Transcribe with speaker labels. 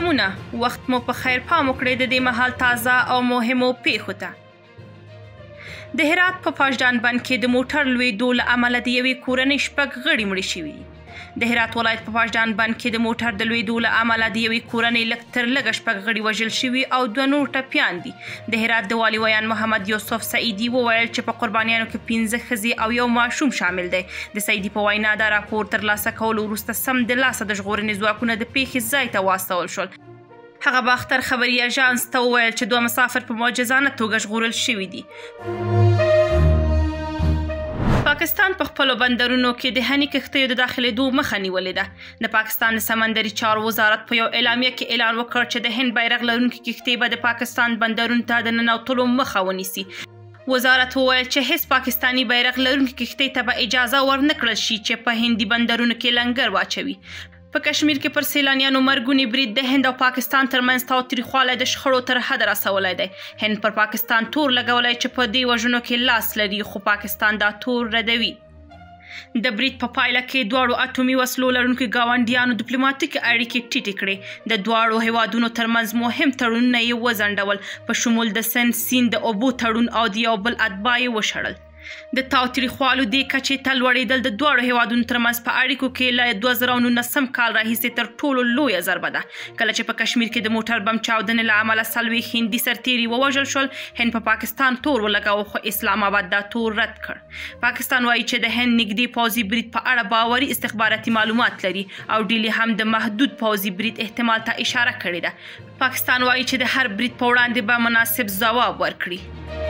Speaker 1: سلامونه، وخت مو په خیر پام وکړئ د دې مهال تازه او مهمو پیښو ته. د هرات په پاشدان بند کې د موټر لوېدو له امله د یوې کورنۍ 6 غړي مړه شوي دي. د هرات ولایت په پاشدان بند کې د موټر د لوېدو له امله د یوې کورنۍ لږ تر لږه 6 غړي وژل شوي او 2 نور ټپیان دي. د هرات د والي ویان محمد یوسف سعیدي وویل چې په قربانیانو کې 15 ښځې او 1 ماشوم شامل دی. د سعیدي په وینا دا راپور ترلاسه کولو وروسته سم د لاسه د ژغورنې ځواکونه د پیښې ځای ته واستول شول. هغه به اختر خبري اژانس ته وویل چې 2 مسافر په معجزانه توګه ژغورل شوي دي. پاکستان په خپلو بندرونو کې د هني کښتیو د داخلېدو مخه نیولې ده. د پاکستان د سمندري چارو وزارت په یو اعلامیه کې اعلان وکړ چې د هند بیرغ لرونکي کښتۍ به د پاکستان بندرونو ته د ننوتلو مخه ونیسي. وزارت وویل چې هیڅ پاکستاني بیرغ لرونکي کښتۍ ته به اجازه ورنکړل شي چې په هندي بندرونو کې لنګر واچوي. په کشمیر کې پر سیلانیانو مرګونی برید د هند او پاکستان ترمنځ تاوتریخوالی د شخړو تر حده رسولی دی. هند پر پاکستان تور لګولی چې په دې وژنو کې لاس لري، خو پاکستان دا تور ردوي. د برید په پایله کې دواړو اټومي وسلو لرونکو ګاونډیانو ډیپلوماټیکې اړیکې ټیټې کړې. د دواړو هیوادونو ترمنځ مهم تړونونه یې وځنډول، په شمول د سیند د اوبو تړون او د یو بل اتباع یې وشړل. د تاوتریخوالو دې کچې ته لوړېدل د دواړو هیوادونو ترمنځ په اړیکو کې له 2019 کال راهیسې تر ټولو لویه ضربه ده. کله چې په کشمیر کې د موټر بم چاودنې له امله 40 هندي سرتیري ووژل شول، هند په پاکستان تور ولګاوه، خو اسلام آباد دا تور رد کړ. پاکستان وایي چې د هند نږدې پوځي برید په اړه باوري استخباراتي معلومات لري او ډیلي هم د محدود پوځي برید احتمال ته اشاره کړې ده. پاکستان وایي چې د هر برید په وړاندې به مناسب ځواب ورکړي.